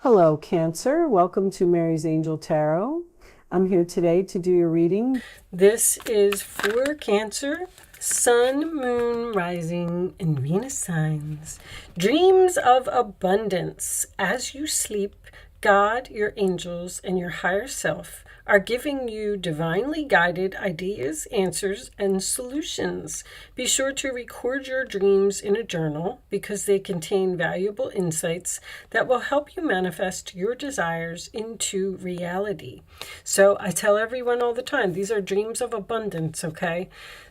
Hello, Cancer. Welcome to Mary's Angel Tarot. I'm here today to do your reading. This is for Cancer, Sun, Moon, Rising, and Venus signs. Dreams of abundance. As you sleep, God, your angels, and your higher self are giving you divinely guided ideas, answers, and solutions. Be sure to record your dreams in a journal because they contain valuable insights that will help you manifest your desires into reality. So I tell everyone all the time, these are dreams of abundance, okay?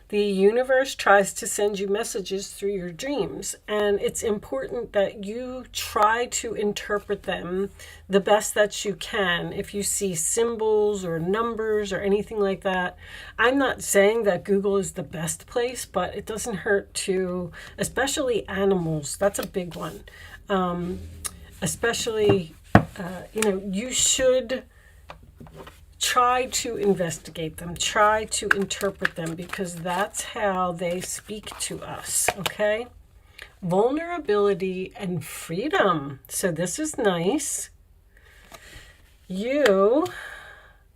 The universe tries to send you messages through your dreams, and it's important that you try to interpret them the best that you can. If you see symbols or numbers or anything like that, I'm not saying that Google is the best place, but it doesn't hurt to, especially animals, that's a big one. Especially, you should try to investigate them, try to interpret them, because that's how they speak to us, okay? Vulnerability and freedom. So this is nice. You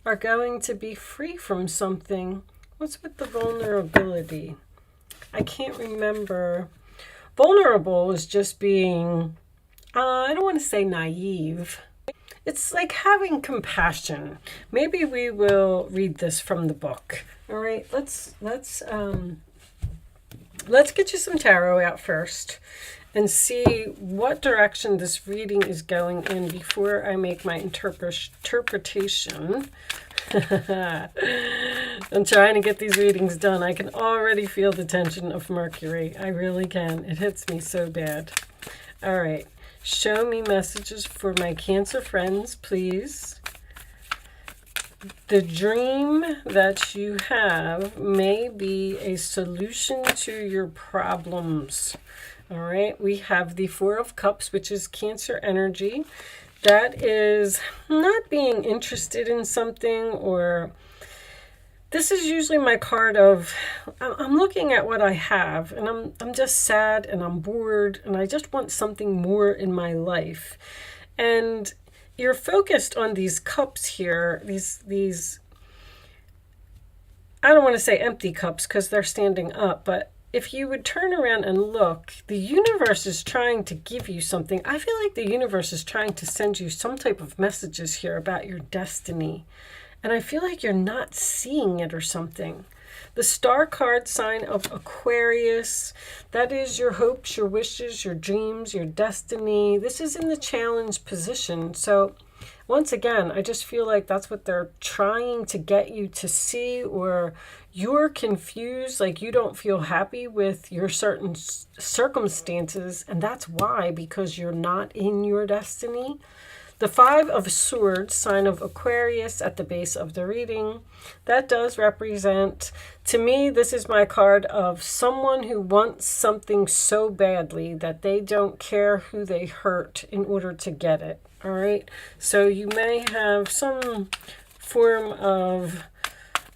are going to be free from something. What's with the vulnerability? I can't remember. Vulnerable is just being, I don't want to say naive. It's like having compassion. Maybe we will read this from the book. All right, let's get you some tarot out first and see what direction this reading is going in before I make my interpretation. I'm trying to get these readings done. I can already feel the tension of Mercury. I really can. It hits me so bad. All right. Show me messages for my Cancer friends, please. The dream that you have may be a solution to your problems. All right, we have the Four of Cups, which is Cancer energy. That is not being interested in something, or this is usually my card of, I'm looking at what I have and I'm just sad and I'm bored and I just want something more in my life. And you're focused on these cups here, these I don't want to say empty cups because they're standing up, but if you would turn around and look, the universe is trying to give you something. I feel like the universe is trying to send you some type of messages here about your destiny. And I feel like you're not seeing it or something. The star card sign of Aquarius, that is your hopes, your wishes, your dreams, your destiny. This is in the challenge position. So once again, I just feel like that's what they're trying to get you to see, or you're confused, like you don't feel happy with your certain circumstances. And that's why, because you're not in your destiny. The Five of Swords, sign of Aquarius at the base of the reading, that does represent, to me, this is my card of someone who wants something so badly that they don't care who they hurt in order to get it. All right. So you may have some form of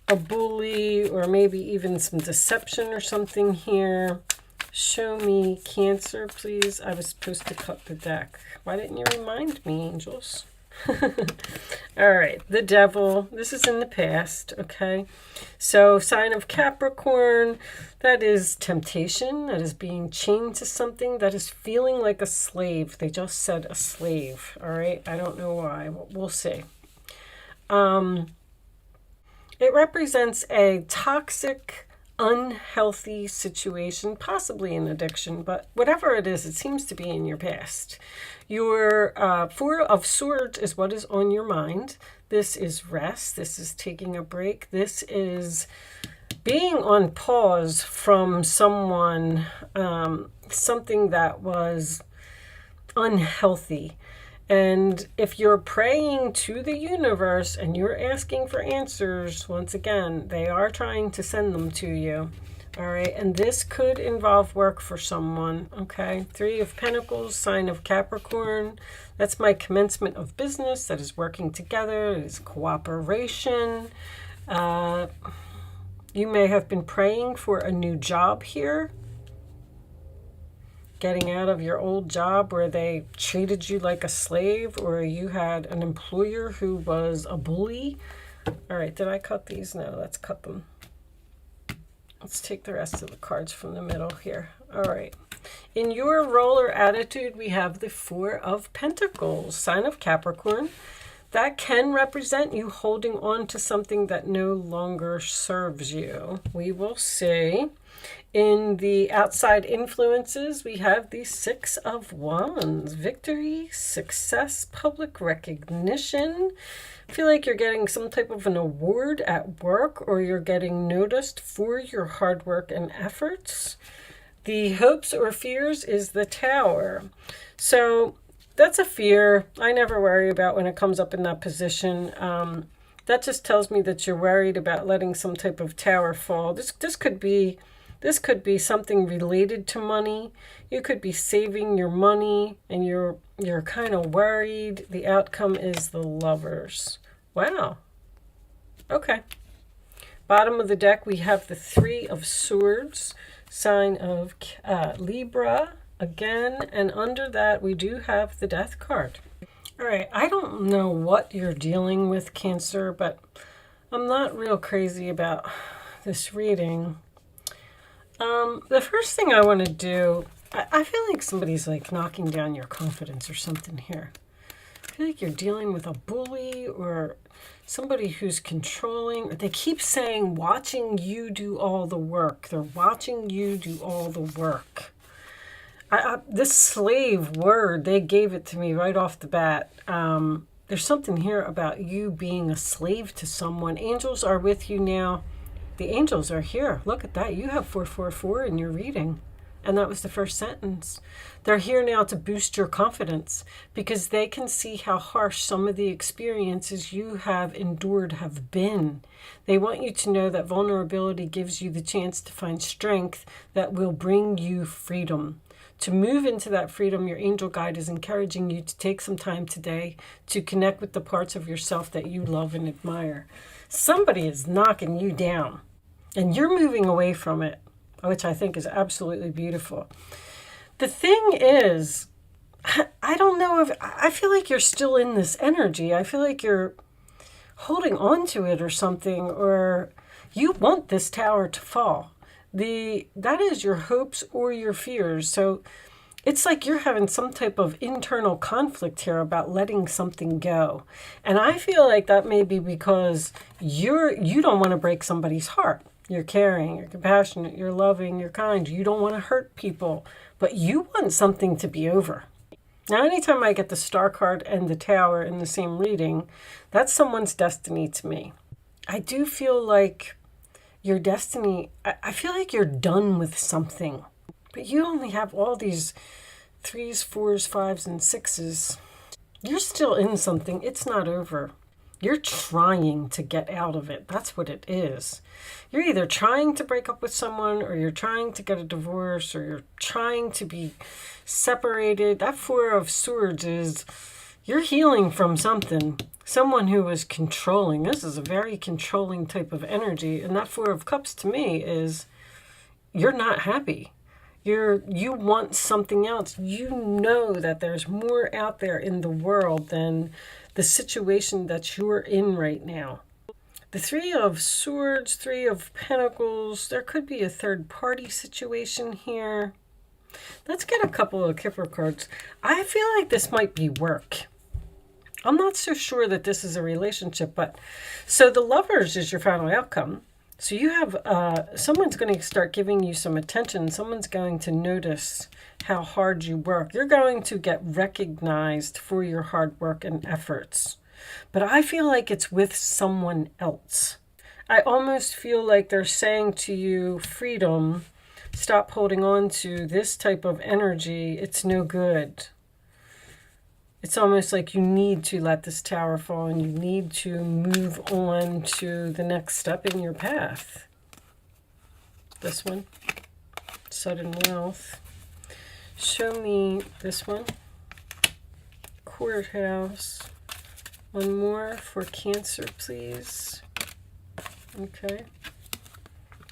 a bully or maybe even some deception or something here. Show me Cancer, please. I was supposed to cut the deck. Why didn't you remind me, angels? All right, the Devil. This is in the past, okay? So sign of Capricorn, that is temptation. That is being chained to something. That is feeling like a slave. They just said a slave, all right? I don't know why. We'll see. It represents a toxic, unhealthy situation, possibly an addiction, but whatever it is, it seems to be in your past. Your Four of Swords is what is on your mind. This is rest. This is taking a break. This is being on pause from someone, something that was unhealthy. And if you're praying to the universe and you're asking for answers, once again, they are trying to send them to you. All right, and this could involve work for someone, okay? Three of Pentacles, sign of Capricorn. That's my commencement of business. That is working together. It is cooperation. You may have been praying for a new job here. getting out of your old job where they treated you like a slave, or you had an employer who was a bully. All right, did I cut these? No, let's cut them. Let's take the rest of the cards from the middle here. All right. In your roller attitude, we have the Four of Pentacles, sign of Capricorn. That can represent you holding on to something that no longer serves you. We will see. In the outside influences, we have the Six of Wands, victory, success, public recognition. I feel like you're getting some type of an award at work, or you're getting noticed for your hard work and efforts. The hopes or fears is the Tower. So that's a fear I never worry about when it comes up in that position. That just tells me that you're worried about letting some type of tower fall. This could be something related to money. You could be saving your money and you're kind of worried. The outcome is the Lovers. Wow. Okay. Bottom of the deck, we have the Three of Swords, sign of Libra again. And under that, we do have the Death card. All right. I don't know what you're dealing with, Cancer, but I'm not real crazy about this reading. The first thing I want to do, I feel like somebody's like knocking down your confidence or something here. I feel like you're dealing with a bully or somebody who's controlling. They keep saying, watching you do all the work. They're watching you do all the work. This slave word, they gave it to me right off the bat. There's something here about you being a slave to someone. Angels are with you now. The angels are here. Look at that. You have 444 in your reading. And that was the first sentence. They're here now to boost your confidence because they can see how harsh some of the experiences you have endured have been. They want you to know that vulnerability gives you the chance to find strength that will bring you freedom. To move into that freedom, your angel guide is encouraging you to take some time today to connect with the parts of yourself that you love and admire. Somebody is knocking you down and you're moving away from it, which I think is absolutely beautiful. The thing is, I don't know if, I feel like you're still in this energy. I feel like you're holding on to it or something, or you want this tower to fall. That is your hopes or your fears. So it's like you're having some type of internal conflict here about letting something go. And I feel like that may be because you don't want to break somebody's heart. You're caring, you're compassionate, you're loving, you're kind. You don't want to hurt people, but you want something to be over. Now, anytime I get the Star card and the Tower in the same reading, that's someone's destiny to me. I do feel like your destiny, I feel like you're done with something, but you only have all these 3s, 4s, 5s, and 6s. You're still in something. It's not over. You're trying to get out of it. That's what it is. You're either trying to break up with someone, or you're trying to get a divorce, or you're trying to be separated. That Four of Swords is you're healing from something. Someone who was controlling. This is a very controlling type of energy. And that Four of Cups to me is you're not happy. You want something else. You know that there's more out there in the world than the situation that you're in right now. The Three of Swords, Three of Pentacles. There could be a third party situation here. Let's get a couple of Kipper cards. I feel like this might be work. I'm not so sure that this is a relationship, but so the Lovers is your final outcome. So you have, someone's going to start giving you some attention. Someone's going to notice how hard you work. You're going to get recognized for your hard work and efforts. But I feel like it's with someone else. I almost feel like they're saying to you, freedom, stop holding on to this type of energy. It's no good. It's almost like you need to let this tower fall and you need to move on to the next step in your path. This one, sudden wealth. Show me this one, courthouse. One more for Cancer, please. Okay.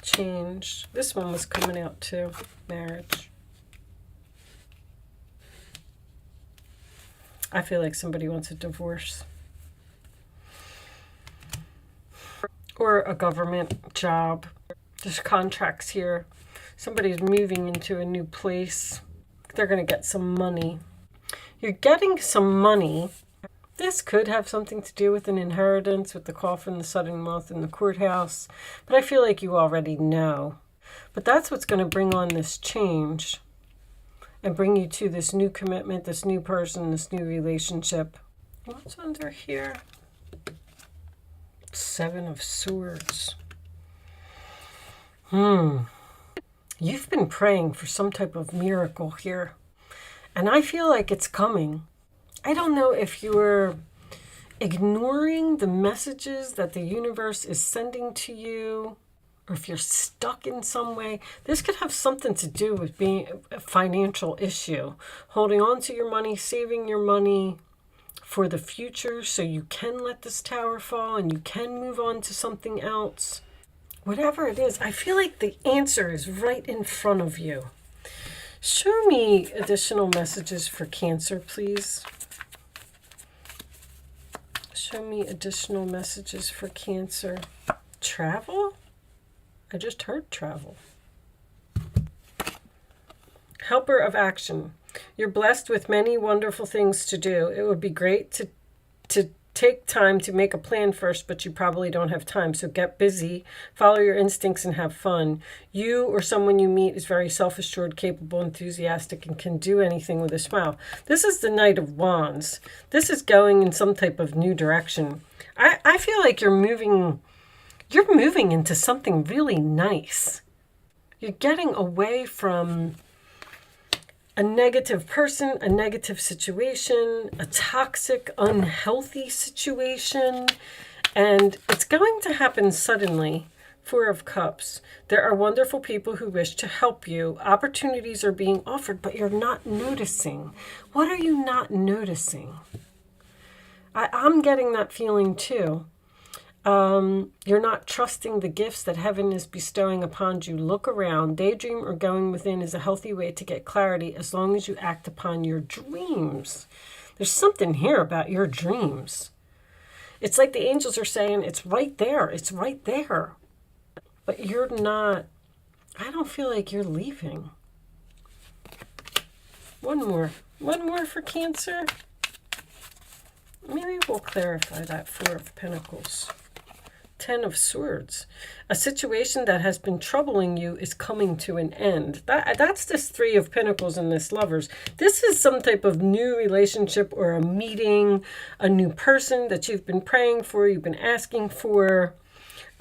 Change. This one was coming out too, marriage. I feel like somebody wants a divorce. Or a government job. There's contracts here. Somebody's moving into a new place. They're going to get some money. You're getting some money. This could have something to do with an inheritance, with the coffin, the sudden wealth, and the courthouse. But I feel like you already know. But that's what's going to bring on this change and bring you to this new commitment, this new person, this new relationship. What's under here? 7 of Swords. You've been praying for some type of miracle here. And I feel like it's coming. I don't know if you're ignoring the messages that the universe is sending to you, or if you're stuck in some way. This could have something to do with being a financial issue. Holding on to your money, saving your money for the future so you can let this tower fall and you can move on to something else. Whatever it is, I feel like the answer is right in front of you. Show me additional messages for Cancer, please. Show me additional messages for Cancer. Travel? I just heard travel. Helper of action. You're blessed with many wonderful things to do. It would be great to take time to make a plan first, but you probably don't have time. So get busy, follow your instincts, and have fun. You or someone you meet is very self-assured, capable, enthusiastic, and can do anything with a smile. This is the Knight of Wands. This is going in some type of new direction. I feel like you're moving into something really nice. You're getting away from a negative person, a negative situation, a toxic, unhealthy situation, and it's going to happen suddenly. 4 of Cups. There are wonderful people who wish to help you. Opportunities are being offered, but you're not noticing. What are you not noticing? I'm getting that feeling too. You're not trusting the gifts that heaven is bestowing upon you. Look around. Daydream or going within is a healthy way to get clarity as long as you act upon your dreams. There's something here about your dreams. It's like the angels are saying, it's right there. It's right there. But you're not, I don't feel like you're leaving. One more for Cancer. Maybe we'll clarify that 4 of Pentacles. 10 of Swords. A situation that has been troubling you is coming to an end. That's this 3 of Pentacles and this Lovers. This is some type of new relationship or a meeting, a new person that you've been praying for, you've been asking for.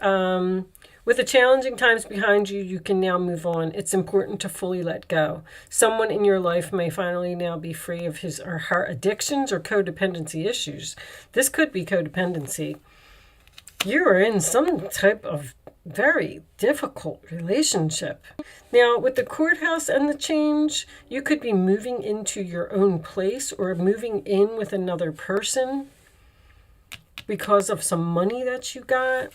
With the challenging times behind you, you can now move on. It's important to fully let go. Someone in your life may finally now be free of his or her addictions or codependency issues. This could be codependency. You are in some type of very difficult relationship. Now, with the courthouse and the change, you could be moving into your own place or moving in with another person because of some money that you got.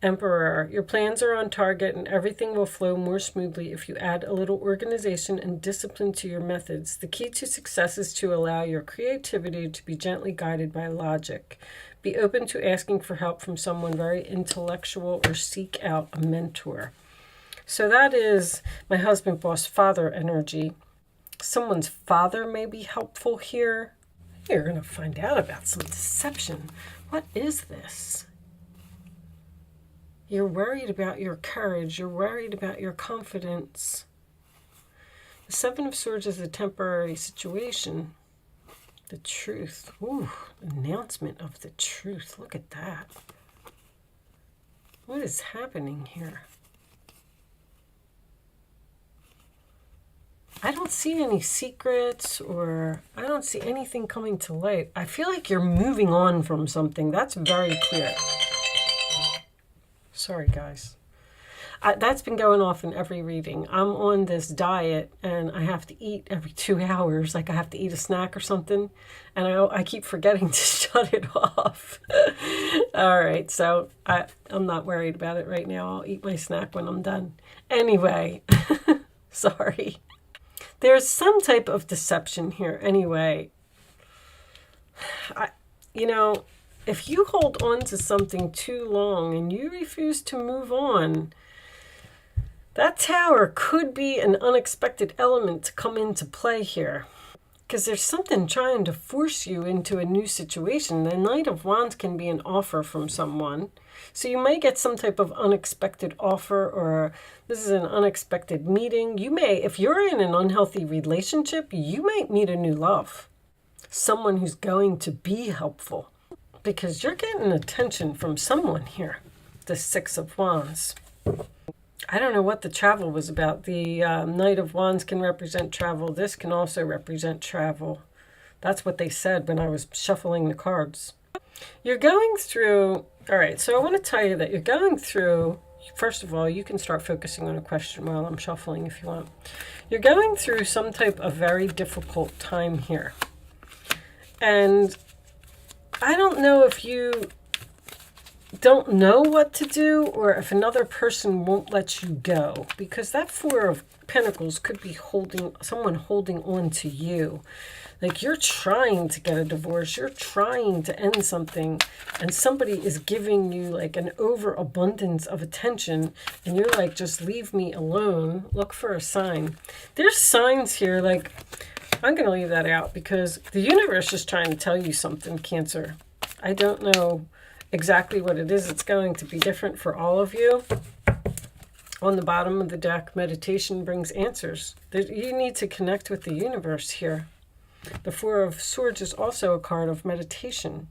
Emperor, your plans are on target and everything will flow more smoothly if you add a little organization and discipline to your methods. The key to success is to allow your creativity to be gently guided by logic. Be open to asking for help from someone very intellectual or seek out a mentor. So that is my husband, boss, father energy. Someone's father may be helpful here. You're going to find out about some deception. What is this? You're worried about your courage. You're worried about your confidence. The 7 of Swords is a temporary situation. The truth. Ooh, announcement of the truth. Look at that. What is happening here? I don't see any secrets or I don't see anything coming to light. I feel like you're moving on from something. That's very clear. Sorry, guys. That's been going off in every reading. I'm on this diet and I have to eat every 2 hours. Like I have to eat a snack or something. And I keep forgetting to shut it off. All right. So I'm not worried about it right now. I'll eat my snack when I'm done. Anyway, sorry. There's some type of deception here anyway. If you hold on to something too long and you refuse to move on, that Tower could be an unexpected element to come into play here. Because there's something trying to force you into a new situation. The Knight of Wands can be an offer from someone. So you may get some type of unexpected offer, or this is an unexpected meeting. You may, if you're in an unhealthy relationship, you might meet a new love. Someone who's going to be helpful. Because you're getting attention from someone here. The Six of Wands. I don't know what the travel was about. The Knight of Wands can represent travel. This can also represent travel. That's what they said when I was shuffling the cards. You're going through... All right, so I want to tell you that you're going through... First of all, you can start focusing on a question while I'm shuffling if you want. You're going through some type of very difficult time here. And I don't know if you don't know what to do, or if another person won't let you go, because that Four of Pentacles could be someone holding on to you. Like you're trying to get a divorce, you're trying to end something, and somebody is giving you like an overabundance of attention, and you're like, just leave me alone. Look for a sign. There's signs here, like, I'm going to leave that out because the universe is trying to tell you something, Cancer. I don't know exactly what it is. It's going to be different for all of you. On the bottom of the deck, meditation brings answers. You need to connect with the universe here. The Four of Swords is also a card of meditation.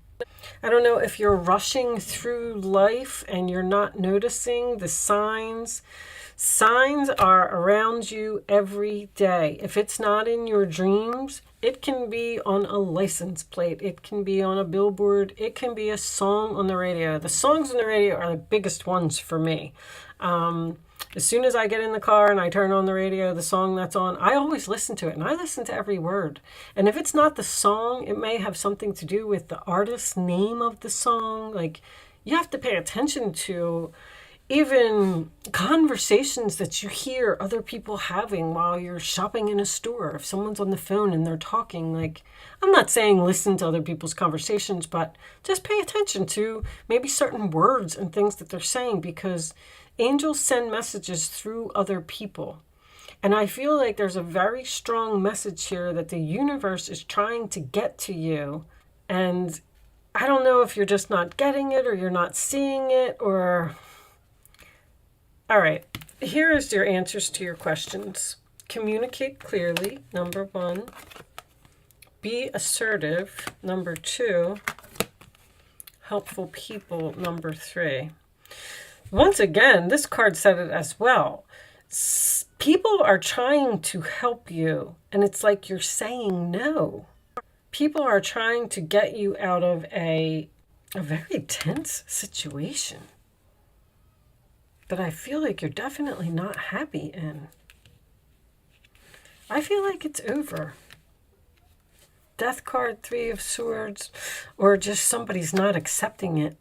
I don't know if you're rushing through life and you're not noticing the signs. Signs are around you every day. If it's not in your dreams, it can be on a license plate. It can be on a billboard. It can be a song on the radio. The songs on the radio are the biggest ones for me. As soon as I get in the car and I turn on the radio, the song that's on, I always listen to it, and I listen to every word. And if it's not the song, it may have something to do with the artist's name of the song. Like, you have to pay attention to even conversations that you hear other people having while you're shopping in a store. If someone's on the phone and they're talking, like, I'm not saying listen to other people's conversations, but just pay attention to maybe certain words and things that they're saying, because angels send messages through other people. And I feel like there's a very strong message here that the universe is trying to get to you. And I don't know if you're just not getting it, or you're not seeing it, or... All right, here is your answers to your questions. Communicate clearly, number 1. Be assertive, number 2. Helpful people, number 3. Once again, this card said it as well. People are trying to help you, and it's like you're saying no. People are trying to get you out of a very tense situation that I feel like you're definitely not happy in. I feel like it's over. Death card, 3 of Swords, or just somebody's not accepting it.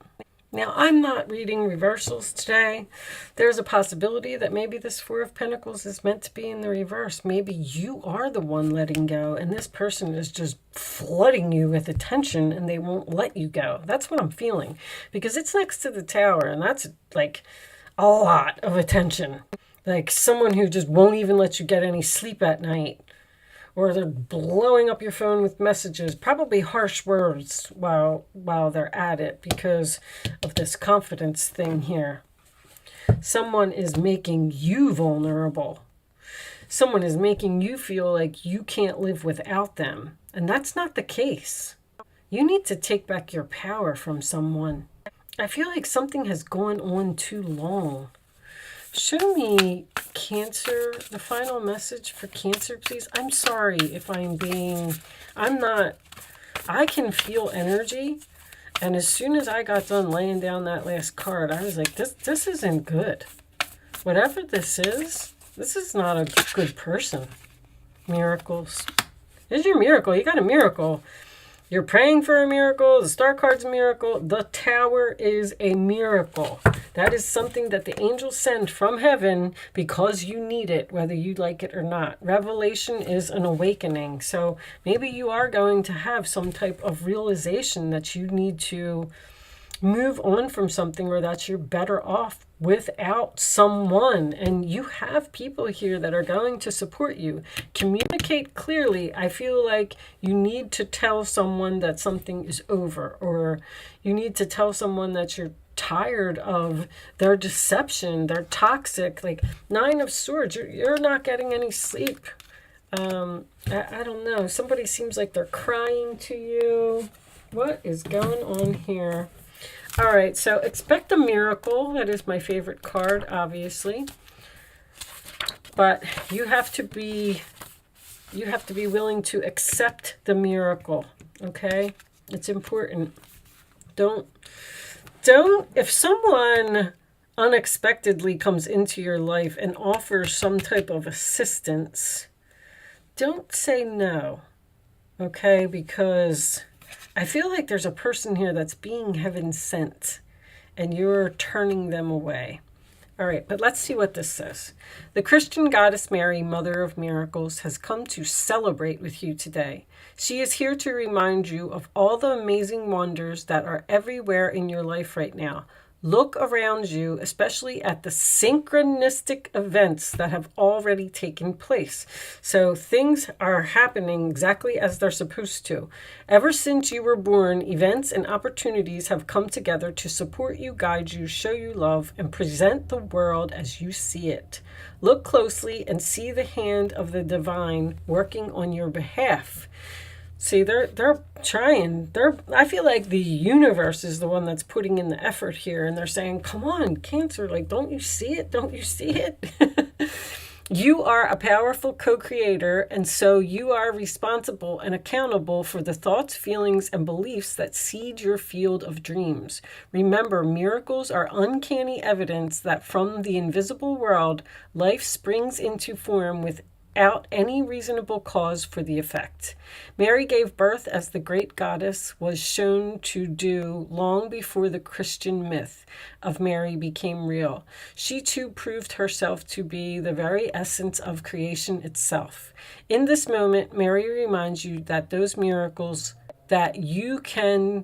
Now, I'm not reading reversals today. There's a possibility that maybe this 4 of Pentacles is meant to be in the reverse. Maybe you are the one letting go, and this person is just flooding you with attention, and they won't let you go. That's what I'm feeling, because it's next to the Tower, and that's like a lot of attention. Like someone who just won't even let you get any sleep at night. Or they're blowing up your phone with messages, probably harsh words while they're at it because of this confidence thing here. Someone is making you vulnerable. Someone is making you feel like you can't live without them. And that's not the case. You need to take back your power from someone. I feel like something has gone on too long. Show me Cancer, the final message for Cancer, please. I'm sorry if I can feel energy. And as soon as I got done laying down that last card, I was like, this isn't good. Whatever this is not a good person. Miracles. There's your miracle. You got a miracle. You're praying for a miracle. The star card's a miracle. The Tower is a miracle. That is something that the angels send from heaven because you need it, whether you like it or not. Revelation is an awakening. So maybe you are going to have some type of realization that you need to move on from something, or that you're better off without someone, and you have people here that are going to support you. Communicate clearly. I feel like you need to tell someone that something is over, or you need to tell someone that you're tired of their deception, they're toxic. Like Nine of Swords, you're not getting any sleep. I don't know, somebody seems like they're crying to you. What is going on here? All right, so expect a miracle. That is my favorite card, obviously. But you have to be willing to accept the miracle, okay? It's important. Don't if someone unexpectedly comes into your life and offers some type of assistance, don't say no, okay? Because I feel like there's a person here that's being heaven sent, and you're turning them away. All right, but let's see what this says. The Christian goddess Mary, Mother of Miracles, has come to celebrate with you today. She is here to remind you of all the amazing wonders that are everywhere in your life right now. Look around you, especially at the synchronistic events that have already taken place. So things are happening exactly as they're supposed to. Ever since you were born, events and opportunities have come together to support you, guide you, show you love, and present the world as you see it. Look closely and see the hand of the divine working on your behalf. See, they're trying. I feel like the universe is the one that's putting in the effort here, and they're saying, come on, Cancer, like, don't you see it? Don't you see it? You are a powerful co-creator, and so you are responsible and accountable for the thoughts, feelings, and beliefs that seed your field of dreams. Remember, miracles are uncanny evidence that from the invisible world, life springs into form without any reasonable cause for the effect. Mary gave birth as the great goddess was shown to do long before the Christian myth of Mary became real. She too proved herself to be the very essence of creation itself. In this moment, Mary reminds you that those miracles that you too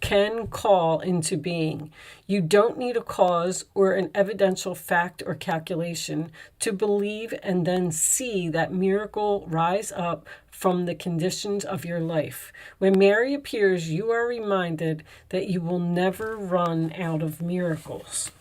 can call into being. You don't need a cause or an evidential fact or calculation to believe and then see that miracle rise up from the conditions of your life. When Mary appears, you are reminded that you will never run out of miracles.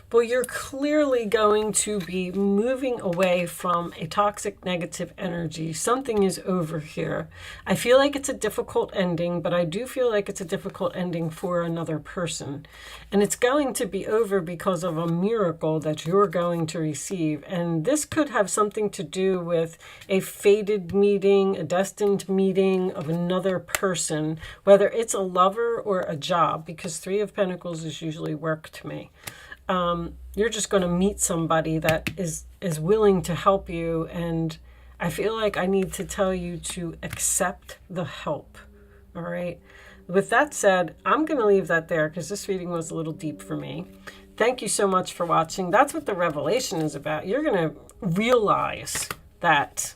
Well, you're clearly going to be moving away from a toxic negative energy. Something is over here. I feel like it's a difficult ending, but I do feel like it's a difficult ending for another person. And it's going to be over because of a miracle that you're going to receive. And this could have something to do with a fated meeting, a destined meeting of another person, whether it's a lover or a job, because Three of Pentacles is usually work to me. You're just going to meet somebody that is willing to help you. And I feel like I need to tell you to accept the help. All right. With that said, I'm going to leave that there because this reading was a little deep for me. Thank you so much for watching. That's what the revelation is about. You're going to realize that,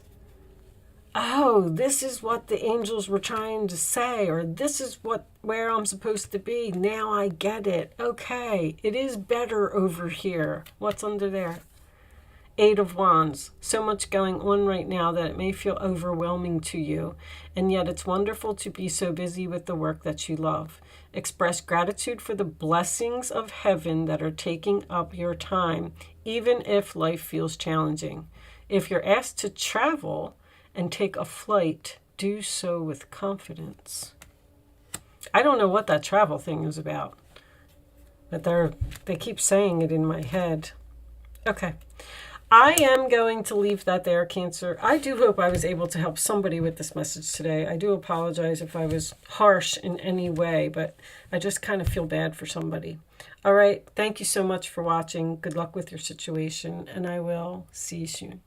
oh, this is what the angels were trying to say, or this is where I'm supposed to be. Now I get it. Okay, it is better over here. What's under there? Eight of Wands. So much going on right now that it may feel overwhelming to you, and yet it's wonderful to be so busy with the work that you love. Express gratitude for the blessings of heaven that are taking up your time, even if life feels challenging. If you're asked to travel and take a flight, do so with confidence. I don't know what that travel thing is about, but they keep saying it in my head. Okay. I am going to leave that there, Cancer. I do hope I was able to help somebody with this message today. I do apologize if I was harsh in any way, but I just kind of feel bad for somebody. All right. Thank you so much for watching. Good luck with your situation, and I will see you soon.